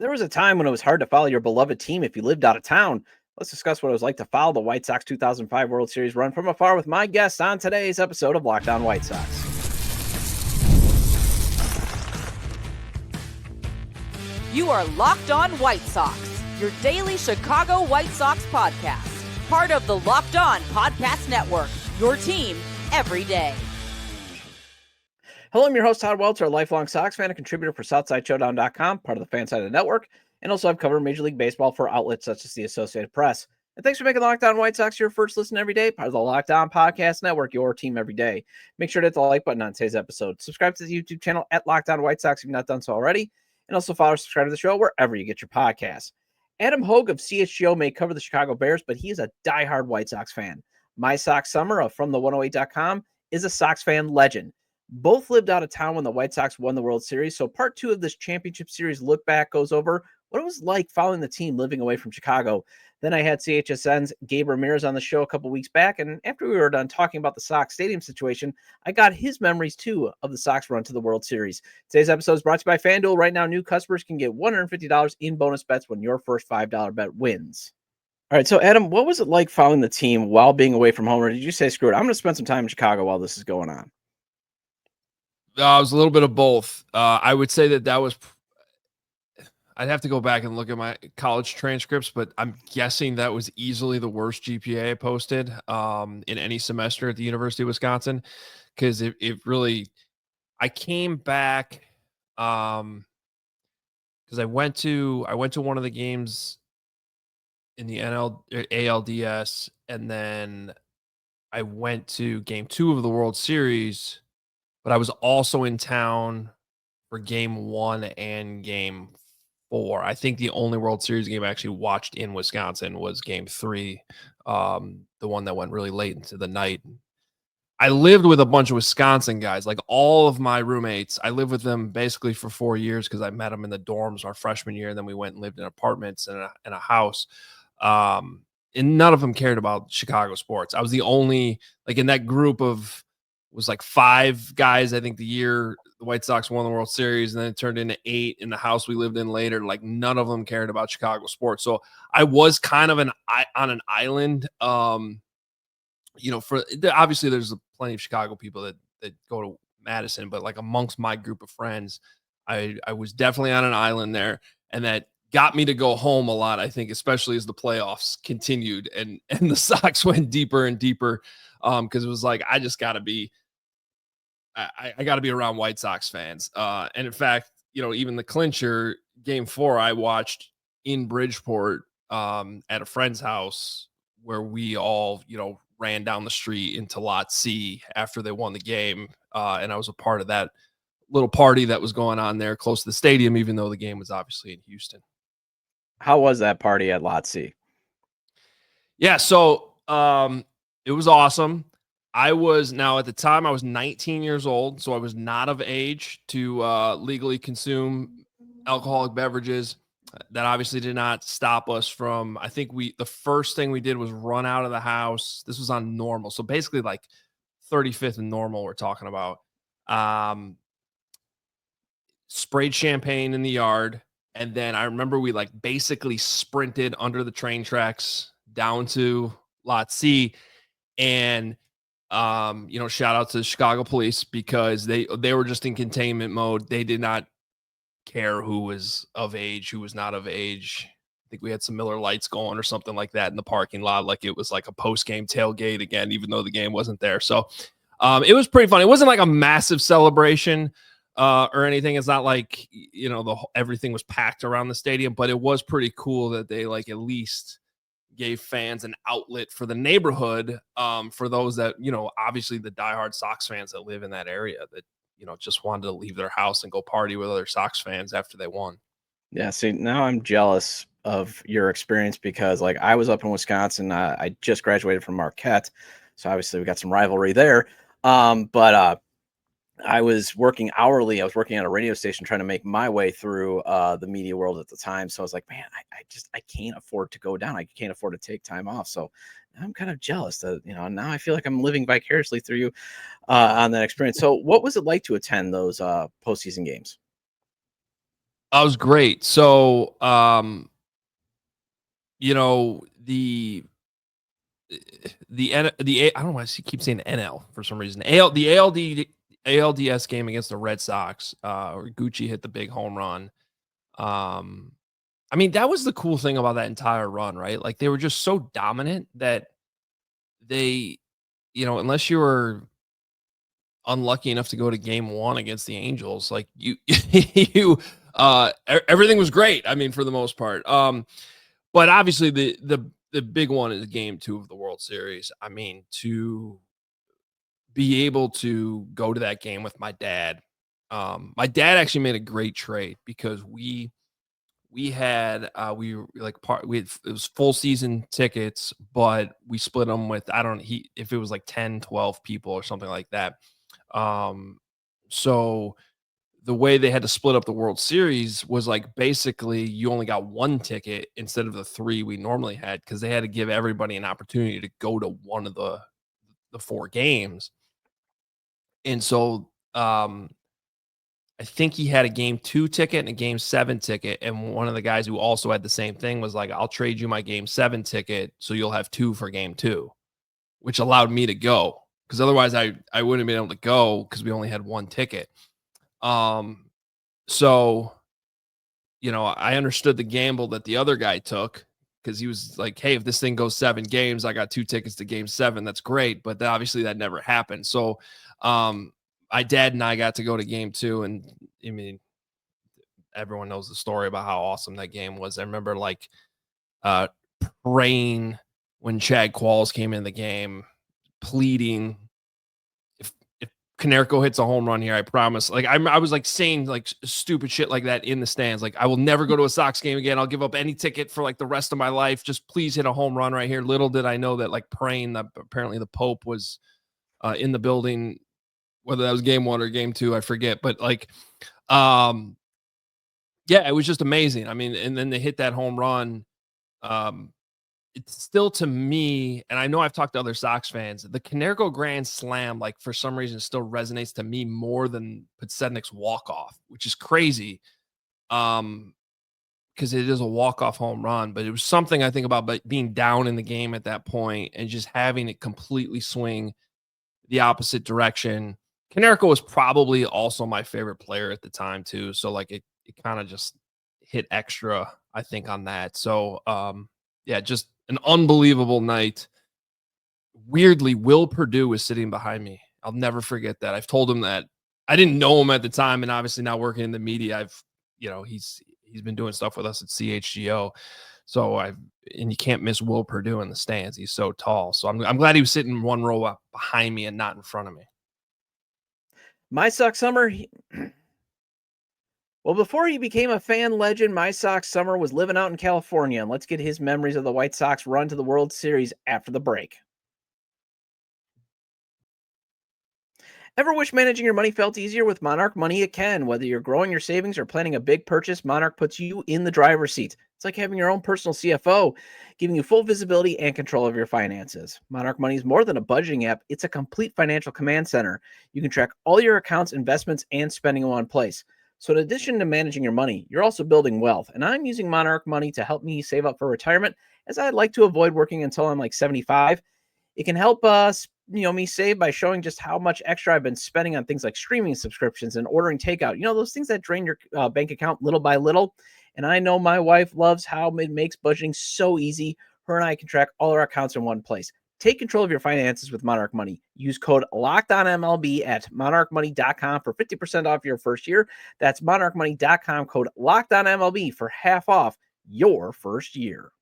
There was a time when it was hard to follow your beloved team if you lived out of town. Let's discuss what it was like to follow the White Sox 2005 World Series run from afar with my guests on today's episode of Locked On White Sox. You are Locked On White Sox, your daily Chicago White Sox podcast. Part of the Locked On Podcast Network, your team every day. Hello, I'm your host, Todd Welter, a lifelong Sox fan and contributor for SouthsideShowdown.com, part of the Fansided Network, and also I've covered Major League Baseball for outlets such as the Associated Press. And thanks for making Locked On White Sox your first listen every day, part of the Locked On Podcast Network, your team every day. Make sure to hit the like button on today's episode. Subscribe to the YouTube channel at Locked On White Sox if you've not done so already, and also follow or subscribe to the show wherever you get your podcasts. Adam Hoge of CHGO may cover the Chicago Bears, but he is a diehard White Sox fan. MySoxSummer of From108.com is a Sox fan legend. Both lived out of town when the White Sox won the World Series, so part two of this championship series look back goes over what it was like following the team living away from Chicago. Then I had CHSN's Gabe Ramirez on the show a couple weeks back, and after we were done talking about the Sox stadium situation, I got his memories too of the Sox run to the World Series. Today's episode is brought to you by FanDuel. Right now, new customers can get $150 in bonus bets when your first $5 bet wins. All right, so Adam, what was it like following the team while being away from home, or did you say, screw it, I'm going to spend some time in Chicago while this is going on? It was a little bit of both. I would say that was, I'd have to go back and look at my college transcripts, but I'm guessing that was easily the worst GPA I posted in any semester at the University of Wisconsin. Because it really, I came back because I went to one of the games in the ALDS, and then I went to game 2 of the World Series. But I was also in town for game 1 and game 4. I think the only World Series game I actually watched in Wisconsin was game 3, the one that went really late into the night. I lived with a bunch of Wisconsin guys, like all of my roommates. I lived with them basically for 4 years because I met them in the dorms our freshman year, and then we went and lived in apartments and in a house. And none of them cared about Chicago sports. I was the only, like in that group of, was like 5 guys, I think, the year the White Sox won the World Series, and then it turned into 8 in the house we lived in later. Like none of them cared about Chicago sports. So I was kind of on an island. Obviously there's plenty of Chicago people that go to Madison, but like amongst my group of friends, I was definitely on an island there, and that got me to go home a lot, I think, especially as the playoffs continued and the Sox went deeper and deeper. Because it was like, I just got to be, I got to be around White Sox fans. And in fact, even the clincher game 4, I watched in Bridgeport at a friend's house where we all, ran down the street into Lot C after they won the game. And I was a part of that little party that was going on there close to the stadium, even though the game was obviously in Houston. How was that party at Lot C? Yeah, so it was awesome. At the time, I was 19 years old, so I was not of age to legally consume alcoholic beverages. That obviously did not stop us from, I think the first thing we did was run out of the house. This was on Normal. So basically like 35th and Normal we're talking about. Sprayed champagne in the yard. And then I remember we like basically sprinted under the train tracks down to Lot C, and shout out to the Chicago police because they were just in containment mode. They did not care who was of age, who was not of age. I think we had some Miller Lights going or something like that in the parking lot, like it was like a post-game tailgate again, even though the game wasn't there. So it was pretty fun. It wasn't like a massive celebration or anything. It's not like everything was packed around the stadium, but it was pretty cool that they like at least gave fans an outlet for the neighborhood, for those that, obviously the diehard Sox fans that live in that area that, just wanted to leave their house and go party with other Sox fans after they won. Yeah, see, now I'm jealous of your experience because, like, I was up in Wisconsin. I just graduated from Marquette, so obviously we got some rivalry there. But I was working hourly. I was working at a radio station trying to make my way through the media world at the time. So I was like, man, I can't afford to go down. I can't afford to take time off. So I'm kind of jealous that, now I feel like I'm living vicariously through you on that experience. So what was it like to attend those postseason games? I was great. So, you know, I don't know why I keep saying NL for some reason. ALDS game against the Red Sox, where Gucci hit the big home run. I mean, that was the cool thing about that entire run, right? Like they were just so dominant that they, unless you were unlucky enough to go to game 1 against the Angels, like everything was great. I mean, for the most part. But obviously the big one is game 2 of the World Series. I mean, to be able to go to that game with my dad. My dad actually made a great trade because we had it was full season tickets, but we split them with if it was like 10, 12 people or something like that. So the way they had to split up the World Series was like basically you only got 1 ticket instead of the 3 we normally had, because they had to give everybody an opportunity to go to one of the 4 games. And so I think he had a game 2 ticket and a game 7 ticket. And one of the guys who also had the same thing was like, I'll trade you my game 7 ticket so you'll have 2 for game 2, which allowed me to go. Because otherwise I wouldn't have been able to go because we only had 1 ticket. So, I understood the gamble that the other guy took, because he was like, hey, if this thing goes 7 games, I got 2 tickets to game 7. That's great. But obviously that never happened. So, my dad and I got to go to game 2. And I mean, everyone knows the story about how awesome that game was. I remember like praying when Chad Qualls came in the game, pleading, if Konerko hits a home run here, I promise. Like I was like saying like stupid shit like that in the stands. Like, I will never go to a Sox game again. I'll give up any ticket for like the rest of my life. Just please hit a home run right here. Little did I know that like praying that apparently the Pope was in the building, whether that was game 1 or game 2, I forget. But like, yeah, it was just amazing. I mean, and then they hit that home run. It's still, to me, and I know I've talked to other Sox fans, the Konerko grand slam, like for some reason, still resonates to me more than Podsednik's walk-off, which is crazy. Because it is a walk-off home run, but it was something I think about being down in the game at that point and just having it completely swing the opposite direction. Konerko was probably also my favorite player at the time too. So like it kind of just hit extra, I think, on that. So yeah, just an unbelievable night. Weirdly, Will Purdue was sitting behind me. I'll never forget that. I've told him that. I didn't know him at the time, and obviously now working in the media, he's been doing stuff with us at CHGO. So and you can't miss Will Purdue in the stands. He's so tall. So I'm glad he was sitting 1 row up behind me and not in front of me. MySoxSummer. Well, before he became a fan legend, MySoxSummer was living out in California, and let's get his memories of the White Sox run to the World Series after the break. Ever wish managing your money felt easier? With Monarch Money, it can. Whether you're growing your savings or planning a big purchase, Monarch puts you in the driver's seat. It's like having your own personal CFO, giving you full visibility and control of your finances. Monarch Money is more than a budgeting app. It's a complete financial command center. You can track all your accounts, investments, and spending in one place. So in addition to managing your money, you're also building wealth. And I'm using Monarch Money to help me save up for retirement, as I'd like to avoid working until I'm like 75. It can help me save by showing just how much extra I've been spending on things like streaming subscriptions and ordering takeout. Those things that drain your bank account little by little. And I know my wife loves how it makes budgeting so easy. Her and I can track all our accounts in one place. Take control of your finances with Monarch Money. Use code LOCKEDONMLB at monarchmoney.com for 50% off your first year. That's monarchmoney.com, code LOCKEDONMLB for half off your first year.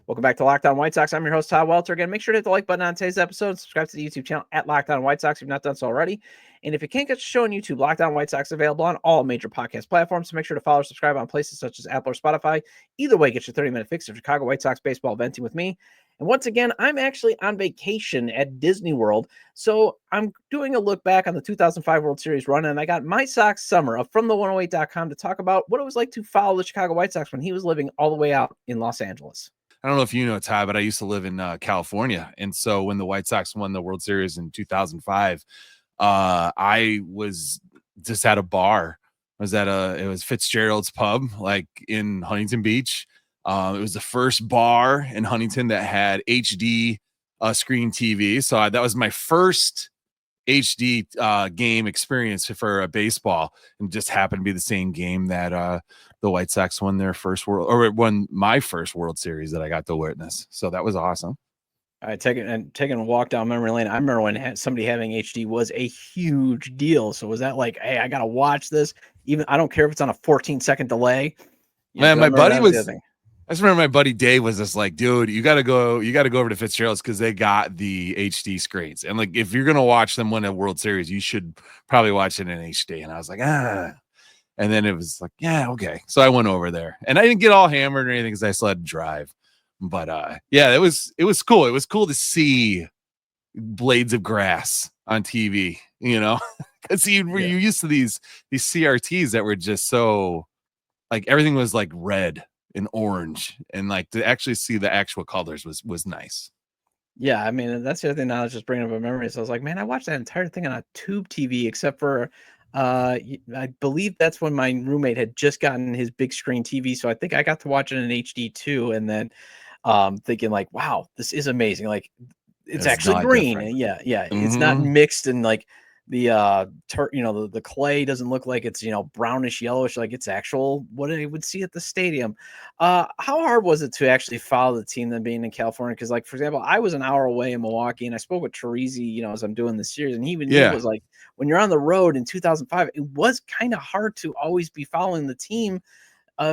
Welcome back to Locked On White Sox. I'm your host, Todd Welter. Again, make sure to hit the like button on today's episode and subscribe to the YouTube channel at Locked On White Sox if you've not done so already. And if you can't get the show on YouTube, Locked On White Sox is available on all major podcast platforms. So make sure to follow or subscribe on places such as Apple or Spotify. Either way, get your 30-minute fix of Chicago White Sox baseball venting with me. And once again, I'm actually on vacation at Disney World. So I'm doing a look back on the 2005 World Series run, and I got MySoxSummer of FromThe108.com to talk about what it was like to follow the Chicago White Sox when he was living all the way out in Los Angeles. I don't know if you know, Ty, but I used to live in California. And so when the White Sox won the World Series in 2005, I was just at a bar. It was Fitzgerald's Pub, like in Huntington Beach. It was the first bar in Huntington that had HD screen TV. So that was my first HD game experience for a baseball, and just happened to be the same game that the White Sox won my first World Series that I got to witness. So that was awesome. All right, taking a walk down memory lane. I remember when somebody having HD was a huge deal. So was that like, hey, I gotta watch this? Even I don't care if it's on a 14-second delay. Man, my buddy I just remember my buddy Dave was just like, dude, you gotta go over to Fitzgerald's because they got the HD screens. And like, if you're gonna watch them win a World Series, you should probably watch it in HD. And I was like, And then it was like, yeah, okay. So I went over there, and I didn't get all hammered or anything because I still had to drive. But yeah, it was cool. It was cool to see blades of grass on TV, because you're used to these CRTs that were just so like everything was like red and orange, and like to actually see the actual colors was nice. Yeah, I mean, that's the other thing now that's just bringing up a memory. So I was like, man, I watched that entire thing on a tube TV, except for I believe that's when my roommate had just gotten his big screen TV. So I think I got to watch it in HD too. And then thinking like, wow, this is amazing. Like it's actually green. And yeah. It's not mixed and like the the clay doesn't look like it's brownish yellowish, like it's actual what I would see at the stadium. How hard was it to actually follow the team then being in California? Because like for example, I was an hour away in Milwaukee, and I spoke with Teresi, as I'm doing this series, and he was like, when you're on the road in 2005, it was kind of hard to always be following the team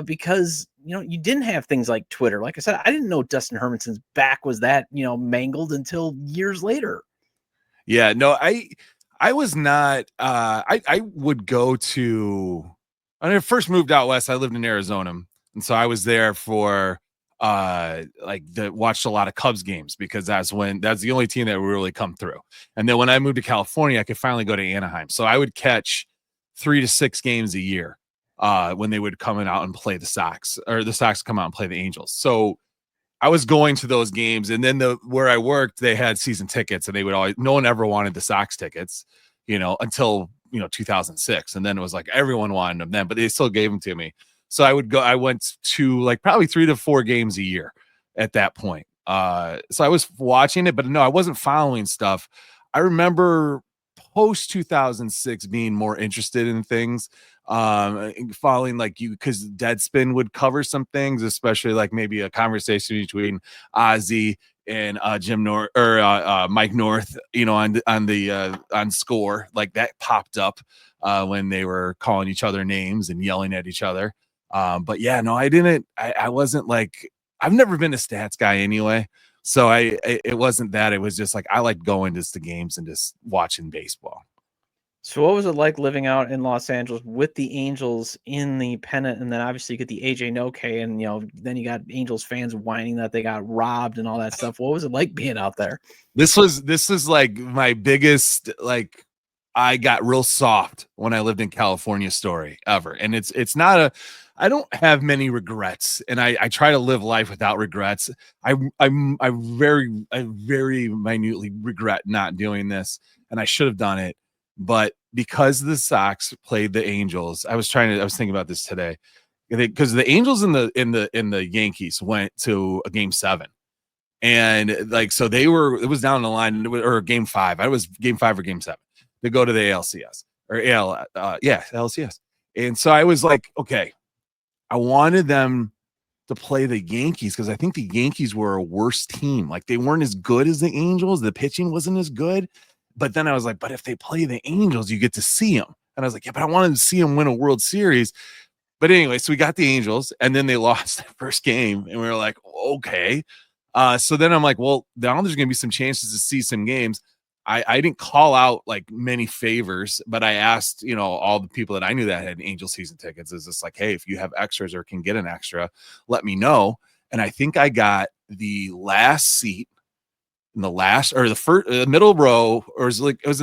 because you didn't have things like Twitter. Like I said, I didn't know Dustin Hermanson's back was that mangled until years later. Yeah, no, I was not I would go to when I first moved out west. I lived in Arizona, and so I was there for watched a lot of Cubs games because that's the only team that would really come through. And then when I moved to California, I could finally go to Anaheim. So I would catch 3 to 6 games a year when they would come out and play the Sox, or the Sox come out and play the Angels. So I was going to those games, and then where I worked, they had season tickets, and they would no one ever wanted the Sox tickets, until 2006, and then it was like everyone wanted them then, but they still gave them to me. So I went to like probably 3 to 4 games a year at that point. So I was watching it, but no, I wasn't following stuff. I remember post 2006 being more interested in things, following because Deadspin would cover some things, especially like maybe a conversation between Ozzy and Jim North or Mike North, on Score, like that popped up when they were calling each other names and yelling at each other. But yeah, no, I wasn't like, I've never been a stats guy anyway. So it wasn't that. It was just like I liked going to the games and just watching baseball. So what was it like living out in Los Angeles with the Angels in the pennant, and then obviously you get the AJ Noke, and then you got Angels fans whining that they got robbed and all that stuff. What was it like being out there? This is like my biggest, like, I got real soft when I lived in California story ever. And it's not I don't have many regrets, and I try to live life without regrets. I very minutely regret not doing this, and I should have done it. But because the Sox played the Angels, I was thinking about this today, because the Angels and the Yankees went to a game 7, and like, so it was down the line, or game 5. I was game 5 or game 7 to go to the ALCS or LCS. And so I was like, okay, I wanted them to play the Yankees because I think the Yankees were a worse team. Like, they weren't as good as the Angels. The pitching wasn't as good. But then I was like, but if they play the Angels, you get to see them. And I was like, yeah, but I wanted to see them win a World Series. But anyway, so we got the Angels, and then they lost their first game, and we were like, okay. So then I'm like, well, now there's going to be some chances to see some games. I didn't call out like many favors, but I asked, all the people that I knew that had Angel season tickets, is just like, hey, if you have extras or can get an extra, let me know. And I think I got the last seat in the last, or the first, middle row, or I think it was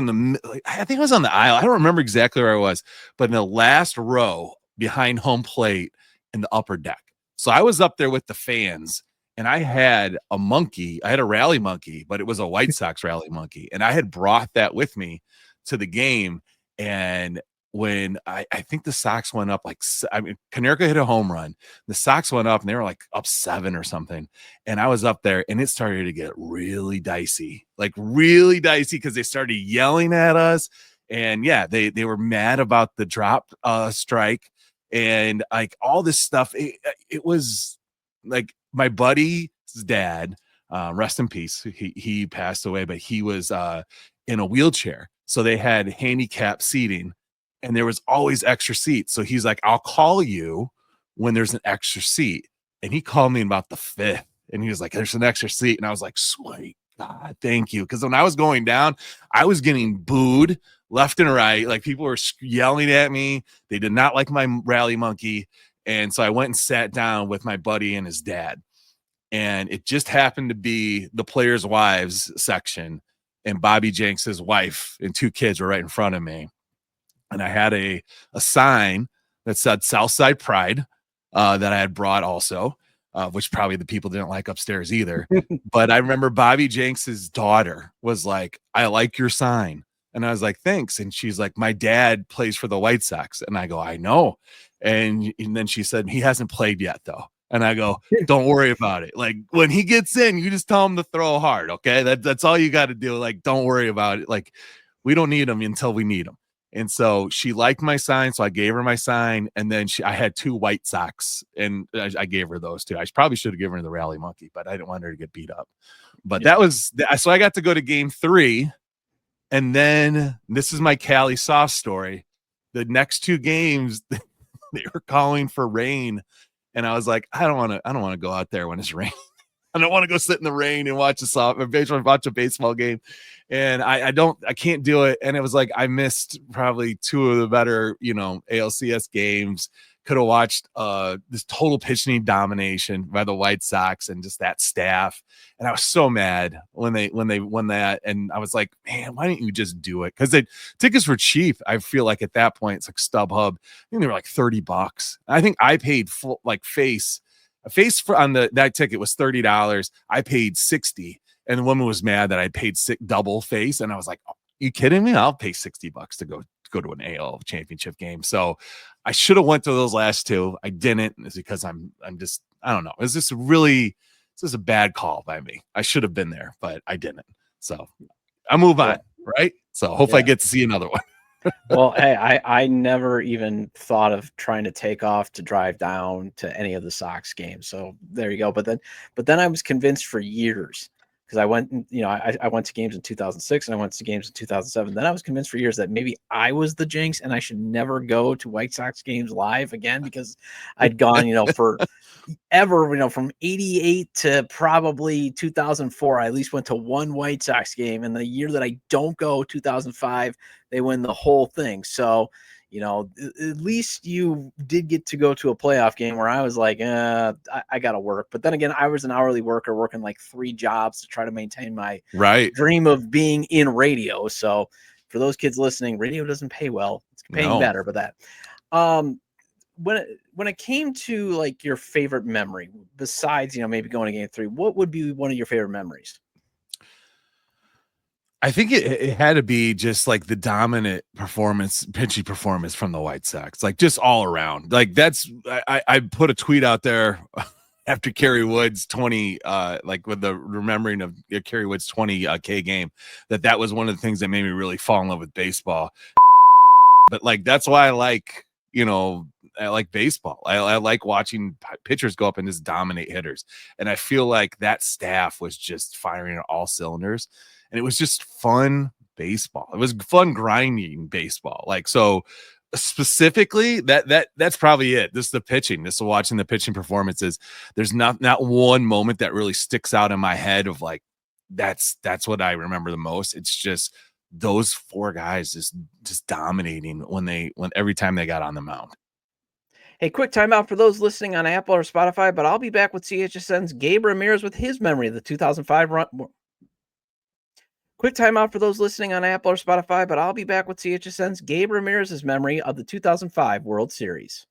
on the aisle. I don't remember exactly where I was, but in the last row behind home plate in the upper deck. So I was up there with the fans, and I had a monkey. I had a rally monkey, but it was a White Sox rally monkey, and I had brought that with me to the game. And when I think the Sox went up, Konerko hit a home run. The Sox went up and they were like up 7 or something. And I was up there and it started to get really dicey, because they started yelling at us. And yeah, they were mad about the drop strike and like all this stuff. It was like my buddy's dad, rest in peace. He passed away, but he was in a wheelchair. So they had handicap seating and there was always extra seats. So he's like, I'll call you when there's an extra seat. And he called me in about the 5th and he was like, there's an extra seat. And I was like, sweet God, thank you. Because when I was going down, I was getting booed left and right. Like people were yelling at me. They did not like my rally monkey. And so I went and sat down with my buddy and his dad. And it just happened to be the players' wives section. And Bobby Jenks' wife and 2 kids were right in front of me. And I had a sign that said Southside Pride that I had brought also, which probably the people didn't like upstairs either. But I remember Bobby Jenks' daughter was like, I like your sign. And I was like, thanks. And she's like, my dad plays for the White Sox. And I go, I know. And then she said, he hasn't played yet, though. And I go, don't worry about it. Like when he gets in, you just tell him to throw hard. Okay. That's all you got to do. Like, don't worry about it. Like we don't need him until we need him. And so she liked my sign. So I gave her my sign. And then I had 2 White Sox and I gave her those 2. I probably should have given her the rally monkey, but I didn't want her to get beat up. But that was, so I got to go to game 3. And then this is my Cali soft story. The next 2 games, they were calling for rain. And I was like, I don't want to go out there when it's raining. I don't want to go sit in the rain and watch a baseball game. And I can't do it. And it was like, I missed probably 2 of the better, ALCS games. Could have watched this total pitching domination by the White Sox and just that staff. And I was so mad when they won that. And I was like, man, why didn't you just do it? Because the tickets were cheap. I feel like at that point, it's like StubHub. I think they were like $30. I think I paid full face for on that ticket was $30. I paid $60. And the woman was mad that I paid double face. And I was like, oh, you kidding me? I'll pay $60 to go to an AL championship game. So I should have went to those last 2. I didn't. It's because I'm just, I don't know. Is this a bad call by me? I should have been there, but I didn't. So I move on. Right. So hopefully I get to see another one. Well, hey, I never even thought of trying to take off to drive down to any of the Sox games. So there you go. But then I was convinced for years because I went, I went to games in 2006 and I went to games in 2007. Then I was convinced for years that maybe I was the jinx and I should never go to White Sox games live again because I'd gone, for ever, from 88 to probably 2004, I at least went to 1 White Sox game. And the year that I don't go, 2005, they win the whole thing. So, at least you did get to go to a playoff game where I was like, I got to work. But then again, I was an hourly worker working like 3 jobs to try to maintain my dream of being in radio. So for those kids listening, radio doesn't pay well. It's paying better, but that. When it came to like your favorite memory, besides, maybe going to game 3, what would be one of your favorite memories? I think it had to be just like the dominant pitching performance from the White Sox, like just all around. Like I put a tweet out there after Kerry Wood's 20, like with the remembering of Kerry Wood's 20 K game, that was one of the things that made me really fall in love with baseball. But like, that's why I like baseball. I like watching pitchers go up and just dominate hitters. And I feel like that staff was just firing on all cylinders. And it was just fun baseball. It was fun grinding baseball. Like, so specifically that's probably it. This is the pitching. This is watching the pitching performances. There's not one moment that really sticks out in my head of like, that's what I remember the most. It's just those 4 guys just dominating when every time they got on the mound. Hey, quick timeout for those listening on Apple or Spotify, but I'll be back with CHSN's Gabe Ramirez with his memory of the 2005 run. Quick timeout for those listening on Apple or Spotify, but I'll be back with CHSN's Gabe Ramirez's memory of the 2005 World Series.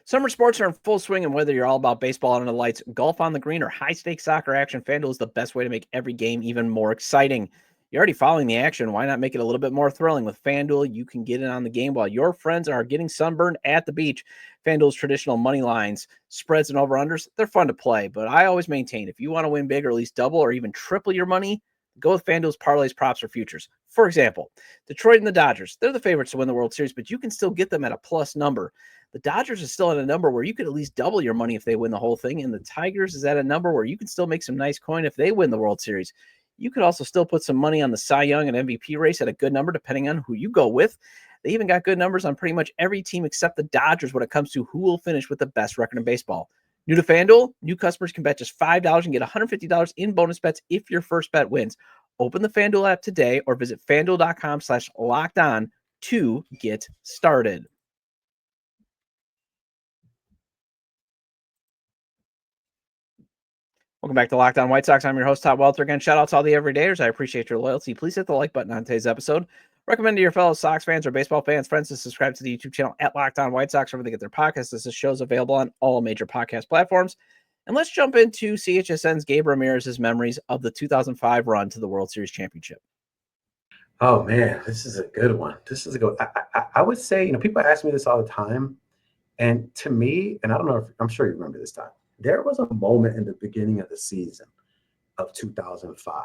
Summer sports are in full swing, and whether you're all about baseball under the lights, golf on the green, or high-stakes soccer action, FanDuel is the best way to make every game even more exciting. You're already following the action. Why not make it a little bit more thrilling? With FanDuel, you can get in on the game while your friends are getting sunburned at the beach. FanDuel's traditional money lines, spreads, and over-unders, they're fun to play. But I always maintain, if you want to win big or at least double or even triple your money, go with FanDuel's parlays, props, or futures. For example, Detroit and the Dodgers, they're the favorites to win the World Series, but you can still get them at a plus number. The Dodgers is still at a number where you could at least double your money if they win the whole thing, and the Tigers is at a number where you can still make some nice coin if they win the World Series. You could also still put some money on the Cy Young and MVP race at a good number, depending on who you go with. They even got good numbers on pretty much every team except the Dodgers when it comes to who will finish with the best record in baseball. New to FanDuel, new customers can bet just $5 and get $150 in bonus bets if your first bet wins. Open the FanDuel app today or visit FanDuel.com/lockedon to get started. Welcome back to Locked On White Sox. I'm your host, Todd Welter. Again, shout out to all the everydayers. I appreciate your loyalty. Please hit the like button on today's episode. Recommend to your fellow Sox fans or baseball fans, friends, to subscribe to the YouTube channel at Locked On White Sox, wherever they get their podcasts. This show's available on all major podcast platforms. And let's jump into CHSN's Gabe Ramirez's memories of the 2005 run to the World Series championship. Oh man, this is a good one. This is a good. I would say, people ask me this all the time, and to me, and I don't know if I'm sure you remember this time. There was a moment in the beginning of the season of 2005,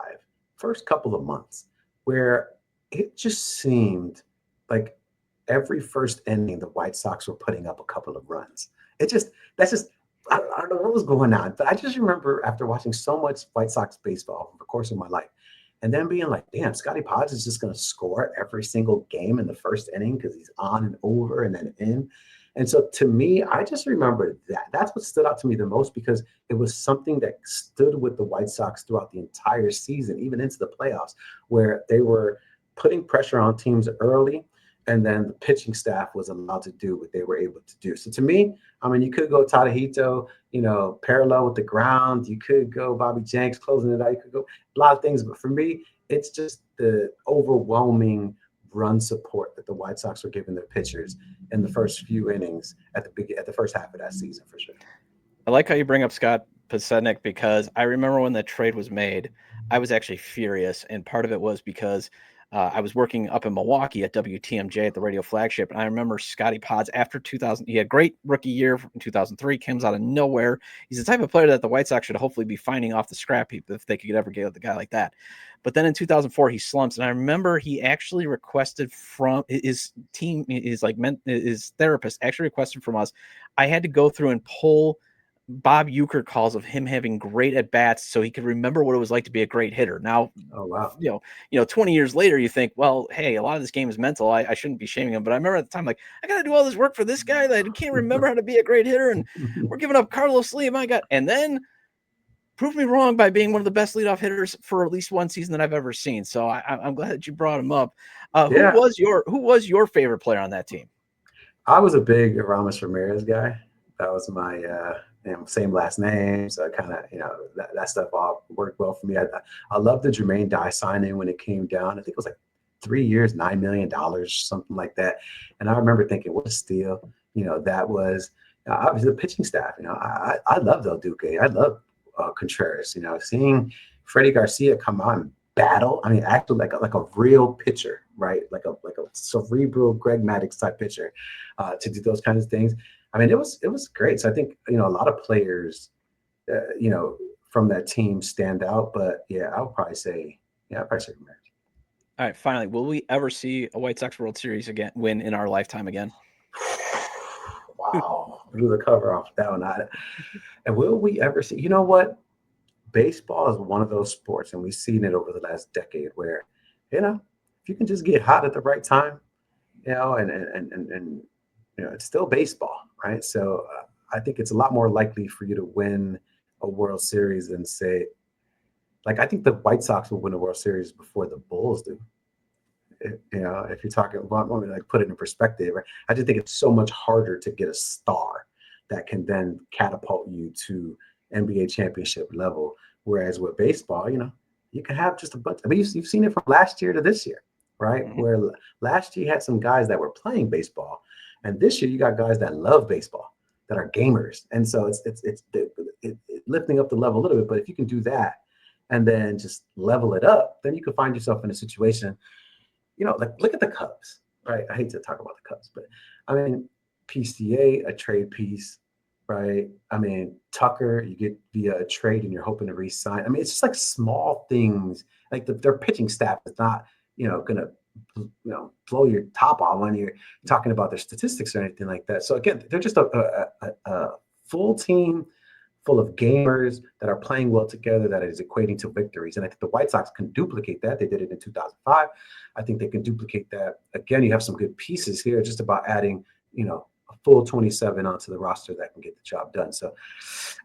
first couple of months, where it just seemed like every first inning the White Sox were putting up a couple of runs. I don't know what was going on, but I just remember after watching so much White Sox baseball over the course of my life, and then being like, damn, Scotty Potts is just going to score every single game in the first inning because he's on and over and then in. And so to me, I just remember that. That's what stood out to me the most because it was something that stood with the White Sox throughout the entire season, even into the playoffs, where they were putting pressure on teams early, and then the pitching staff was allowed to do what they were able to do. So to me, you could go Tadahito, parallel with the ground. You could go Bobby Jenks closing it out. You could go a lot of things. But for me, it's just the overwhelming run support that the White Sox were giving their pitchers in the first few innings at the first half of that season, for sure. I like how you bring up Scott Podsednik because I remember when the trade was made, I was actually furious. And part of it was because I was working up in Milwaukee at WTMJ at the radio flagship. And I remember Scotty Potts after 2000, he had a great rookie year in 2003, comes out of nowhere. He's the type of player that the White Sox should hopefully be finding off the scrap heap if they could ever get a guy like that. But then in 2004, he slumps. And I remember he actually requested from his team, his therapist actually requested from us. I had to go through and pull Bob Uecker calls of him having great at bats so he could remember what it was like to be a great hitter. Now, oh wow, 20 years later, you think, well, hey, a lot of this game is mental. I shouldn't be shaming him. But I remember at the time, like, I got to do all this work for this guy that I can't remember how to be a great hitter. And we're giving up Carlos Lee. My God. And then prove me wrong by being one of the best leadoff hitters for at least one season that I've ever seen. So I'm glad that you brought him up. Yeah. Who was your favorite player on that team? I was a big Ramirez guy. That was my same last name, so kind of that stuff all worked well for me. I love the Jermaine Dye signing when it came down. I think it was like 3 years, $9 million, something like that. And I remember thinking, what a steal! That was obviously the pitching staff. I love Del Duque. I love Contreras. Seeing Freddie Garcia come out and battle. Actually like a real pitcher, right? Like a cerebral Greg Maddux type pitcher to do those kinds of things. It was great. So I think, a lot of players, from that team stand out. But yeah, I'll probably say Ramirez. All right, finally, will we ever see a White Sox World Series win in our lifetime again? Wow, blew the cover off that one. And will we ever see? You know what? Baseball is one of those sports, and we've seen it over the last decade, where if you can just get hot at the right time, and it's still baseball, right? So I think it's a lot more likely for you to win a World Series than say, I think the White Sox will win a World Series before the Bulls do. If you're talking, put it in perspective, right? I just think it's so much harder to get a star that can then catapult you to NBA championship level. Whereas with baseball, you can have just a bunch. You've seen it from last year to this year, right? Mm-hmm. Where last year you had some guys that were playing baseball, and this year you got guys that love baseball, that are gamers. And so it's lifting up the level a little bit. But if you can do that, and then just level it up, then you can find yourself in a situation, like look at the Cubs, right? I hate to talk about the Cubs, but I mean, PCA, a trade piece, right? I mean, Tucker, you get via a trade and you're hoping to re-sign. I mean, it's just like small things. Like their pitching staff is not, gonna, blow your top off when you're talking about their statistics or anything like that. So again, they're just a full team full of gamers that are playing well together that is equating to victories. And I think the White Sox can duplicate that. They did it in 2005. I think they can duplicate that. Again, you have some good pieces here, just about adding, a full 27 onto the roster that can get the job done. So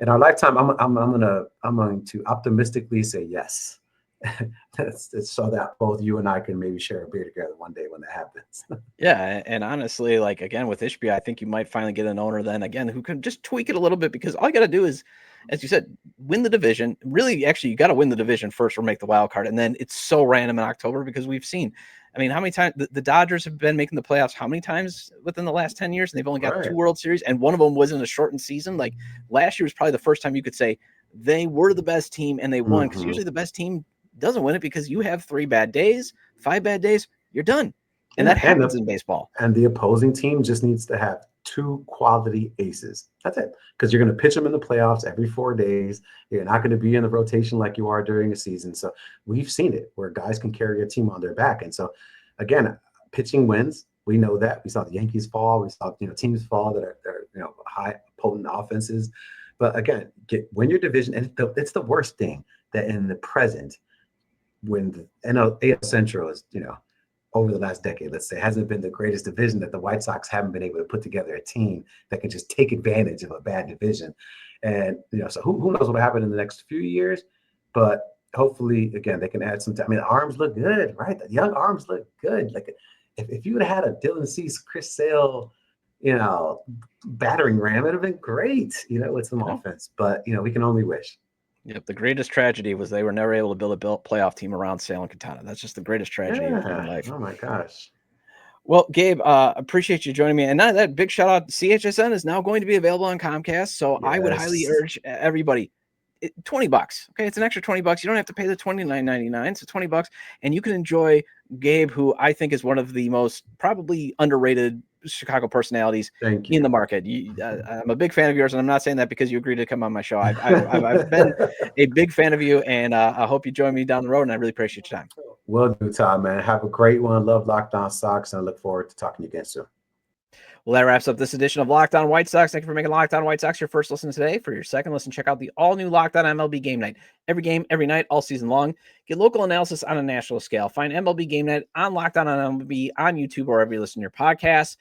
in our lifetime, I'm going to optimistically say yes. So that both you and I can maybe share a beer together one day when that happens. Yeah, and honestly, like again with Ishbia, I think you might finally get an owner then again who can just tweak it a little bit, because all you got to do is, as you said, win the division. Really, actually, you got to win the division first or make the wild card, and then it's so random in October because we've seen. I mean, how many times the Dodgers have been making the playoffs? How many times within the last 10 years? And they've only got 2 World Series, and one of them was in a shortened season. Like last year was probably the first time you could say they were the best team and they won, because usually the best team doesn't win it because you have 3 bad days, 5 bad days, you're done. And that happens in baseball. And the opposing team just needs to have 2 quality aces. That's it. Because you're going to pitch them in the playoffs every 4 days. You're not going to be in the rotation like you are during a season. So we've seen it where guys can carry a team on their back. And so, again, pitching wins. We know that. We saw the Yankees fall. We saw teams fall that are high potent offenses. But again, win your division. And it's the worst thing that in the present, when the AL Central is, over the last decade, let's say, hasn't been the greatest division, that the White Sox haven't been able to put together a team that can just take advantage of a bad division. And, so who knows what will happen in the next few years, but hopefully, again, they can add some time. I mean, the arms look good, right? The young arms look good. Like if you would have had a Dylan Cease, Chris Sale, battering ram, it'd have been great, with some offense, but, we can only wish. Yep, the greatest tragedy was they were never able to build a playoff team around Sale and Quintana. That's just the greatest tragedy of human life. Oh my gosh. Well, Gabe, appreciate you joining me. And now that big shout out, CHSN is now going to be available on Comcast. So yes. I would highly urge everybody, $20. Okay, it's an extra $20. You don't have to pay the $29.99. So $20, and you can enjoy Gabe, who I think is one of the most probably underrated Chicago personalities in the market. I'm a big fan of yours, and I'm not saying that because you agreed to come on my show. I've been a big fan of you, and I hope you join me down the road, and I really appreciate your time. Will do, Todd, man. Have a great one. Love Locked On Sox, and I look forward to talking to you again soon. Well, that wraps up this edition of Locked On White Sox. Thank you for making Locked On White Sox your first listen today. For your second listen, check out the all-new Locked On MLB Game Night. Every game, every night, all season long. Get local analysis on a national scale. Find MLB Game Night on Locked On MLB on YouTube or wherever you listen to your podcasts.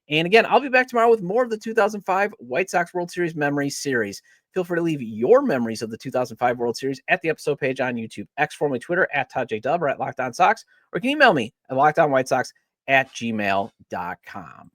And again, I'll be back tomorrow with more of the 2005 White Sox World Series Memories series. Feel free to leave your memories of the 2005 World Series at the episode page on YouTube, X, formerly Twitter, at ToddJDub or at Locked On Sox, or you can email me at LockedOnWhiteSox@gmail.com.